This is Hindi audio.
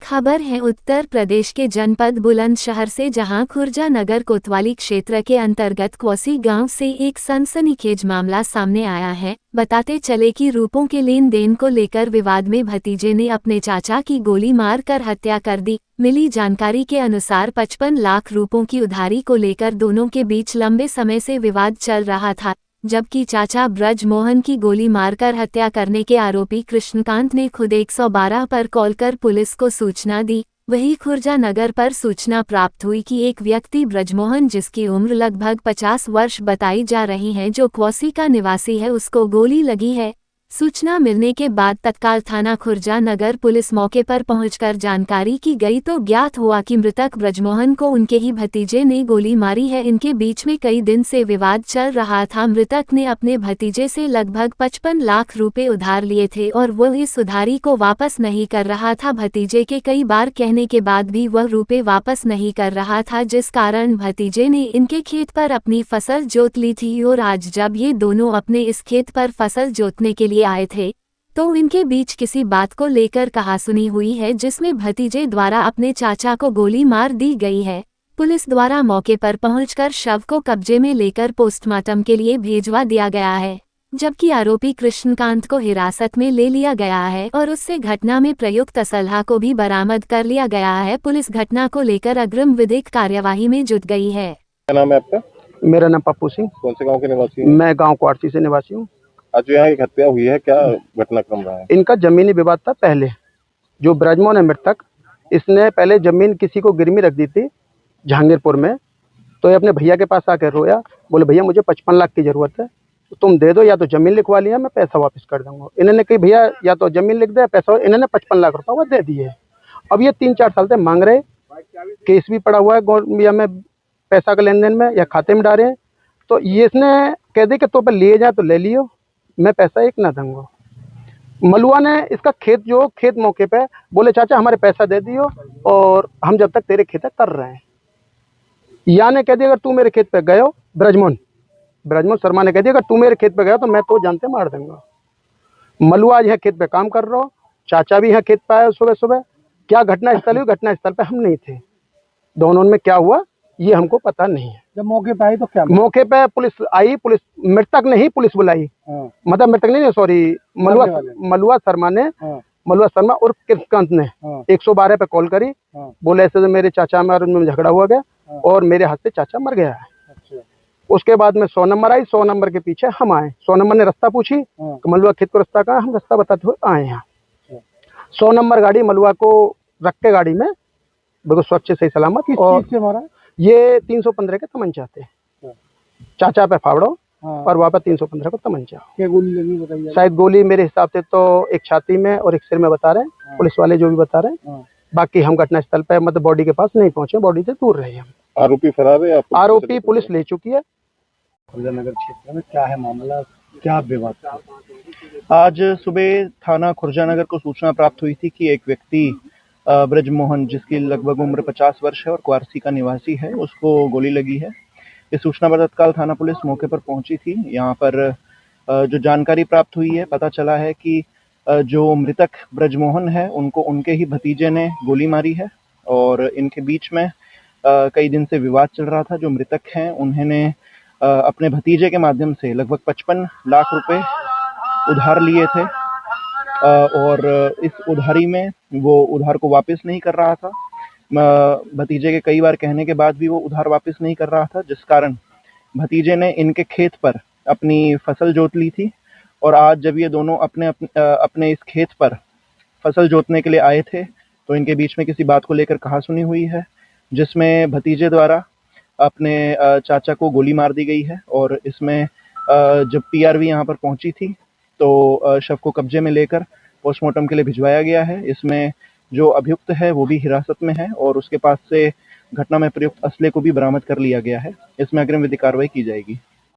खबर है उत्तर प्रदेश के जनपद बुलंदशहर से, जहां खुर्जा नगर कोतवाली क्षेत्र के अंतर्गत क्वसी गांव से एक सनसनीखेज मामला सामने आया है। बताते चले कि रूपों के लेन देन को लेकर विवाद में भतीजे ने अपने चाचा की गोली मारकर हत्या कर दी। मिली जानकारी के अनुसार 55 लाख रुपयों की उधारी को लेकर दोनों के बीच लंबे समय से विवाद चल रहा था, जबकि चाचा ब्रजमोहन की गोली मारकर हत्या करने के आरोपी कृष्णकांत ने खुद 112 पर कॉल कर पुलिस को सूचना दी। वहीं खुर्जा नगर पर सूचना प्राप्त हुई कि एक व्यक्ति ब्रजमोहन, जिसकी उम्र लगभग 50 वर्ष बताई जा रही है, जो क्वसी का निवासी है, उसको गोली लगी है। सूचना मिलने के बाद तत्काल थाना खुर्जा नगर पुलिस मौके पर पहुंचकर जानकारी की गई तो ज्ञात हुआ कि मृतक ब्रजमोहन को उनके ही भतीजे ने गोली मारी है। इनके बीच में कई दिन से विवाद चल रहा था। मृतक ने अपने भतीजे से लगभग 55 लाख रुपए उधार लिए थे और वह इस उधारी को वापस नहीं कर रहा था। भतीजे के कई बार कहने के बाद भी वह रुपए वापस नहीं कर रहा था, जिस कारण भतीजे ने इनके खेत पर अपनी फसल जोत ली थी और आज जब ये दोनों अपने इस खेत पर फसल जोतने के लिए आए थे तो इनके बीच किसी बात को लेकर कहासुनी हुई है, जिसमें भतीजे द्वारा अपने चाचा को गोली मार दी गई है। पुलिस द्वारा मौके पर पहुंचकर शव को कब्जे में लेकर पोस्टमार्टम के लिए भेजवा दिया गया है, जबकि आरोपी कृष्णकांत को हिरासत में ले लिया गया है और उससे घटना में प्रयुक्त असलहा को भी बरामद कर लिया गया है। पुलिस घटना को लेकर अग्रिम विधिक कार्यवाही में जुट गई है। क्या नाम है आपका? मेरा नाम पप्पू सिंह। कौन से गांव के निवासी हैं? मैं गांव क्वारसी से निवासी हूँ। आज जो यहाँ एक हत्या हुई है, क्या घटनाक्रम रहा है? इनका जमीनी विवाद था। पहले जो ब्रजमोहन है मृतक, इसने पहले जमीन किसी को गिरवी रख दी थी जहांगीरपुर में, तो ये अपने भैया के पास आकर रोया, बोले भैया मुझे 55 लाख की ज़रूरत है, तो तुम दे दो, या तो ज़मीन लिखवा लिया मैं पैसा वापस कर दूंगा। इन्होंने कही भैया या तो ज़मीन लिख दे पैसा, इन्होंने 55 लाख रुपये वो दे दिए। अब ये 3-4 साल से मांग रहे, केस भी पड़ा हुआ है गौरमिया में पैसा का लेन देन में या खाते में डाले, तो ये इसने कह दे कि तो पर लिए जाए तो ले लियो, मैं पैसा एक ना दूंगा। मलुआ ने इसका खेत मौके पे बोले चाचा हमारे पैसा दे दियो और हम जब तक तेरे खेत कर रहे हैं। या ने कह दिया अगर तू मेरे खेत पे गयो, ब्रजमोहन शर्मा ने कह दिया अगर तू मेरे खेत पे गया तो मैं तो जानते मार दूंगा। मलुआ आज यहाँ खेत पे काम कर रहा हो, चाचा भी यहाँ खेत पे आया सुबह सुबह। क्या घटना स्थल हुई, घटना स्थल पे हम नहीं थे। दोनों में क्या हुआ ये हमको पता नहीं है। जब मौके पे आई तो क्या? मौके पे पुलिस आई, पुलिस मृतक ने ही पुलिस बुलाई। मतलब मृतक नहीं, सॉरी, मलुआ शर्मा ने, मलुआ शर्मा और कृष्णकांत ने 112 पे कॉल करी। बोले ऐसे मेरे चाचा में और उनमें झगड़ा हुआ गया और मेरे हाथ से चाचा मर गया है। अच्छा। उसके बाद में 100 नंबर आई, 100 नंबर के पीछे हम आए। 100 नंबर ने रास्ता पूछी, मलुआ खेत को रास्ता कहा, हम रास्ता बताते हुए आए यहाँ। 100 नंबर गाड़ी मलुआ को रख के गाड़ी में बिल्कुल स्वच्छ सही सलामत। किस चीज से मारा? ये 315 के तमंचा थे। चाचा पे फावड़ो और वहाँ पे 315 को तमंचा। क्या गोली लगी बताइए? शायद गोली मेरे हिसाब से तो एक छाती में और एक सिर में बता रहे हैं पुलिस वाले जो भी बता रहे हैं। बाकी हम घटनास्थल पे मतलब बॉडी के पास नहीं पहुंचे, बॉडी से दूर रहे हम। आरोपी फरार है? आरोपी पुलिस ले चुकी है। खुर्जा नगर क्षेत्र में क्या है मामला, क्या विवाद? आज सुबह थाना खुर्जा नगर को सूचना प्राप्त हुई थी कि एक व्यक्ति ब्रजमोहन, जिसकी लगभग उम्र 50 वर्ष है और क्वारसी का निवासी है, उसको गोली लगी है। इस सूचना पर तत्काल थाना पुलिस मौके पर पहुंची थी। यहाँ पर जो जानकारी प्राप्त हुई है, पता चला है कि जो मृतक ब्रजमोहन है उनको उनके ही भतीजे ने गोली मारी है और इनके बीच में कई दिन से विवाद चल रहा था। जो मृतक हैं उन्होंने अपने भतीजे के माध्यम से लगभग 55 लाख रुपए उधार लिए थे और इस उधारी में वो उधार को वापस नहीं कर रहा था। भतीजे के कई बार कहने के बाद भी वो उधार वापस नहीं कर रहा था, जिस कारण भतीजे ने इनके खेत पर अपनी फसल जोत ली थी और आज जब ये दोनों अपने इस खेत पर फसल जोतने के लिए आए थे तो इनके बीच में किसी बात को लेकर कहासुनी हुई है, जिसमें भतीजे द्वारा अपने चाचा को गोली मार दी गई है। और इसमें जब पीआरवी यहाँ पर पहुंची थी तो शव को कब्जे में लेकर पोस्टमार्टम के लिए भिजवाया गया है। इसमें जो अभियुक्त है वो भी हिरासत में है और उसके पास से घटना में प्रयुक्त असले को भी बरामद कर लिया गया है। इसमें अग्रिम विधिक कार्रवाई की जाएगी।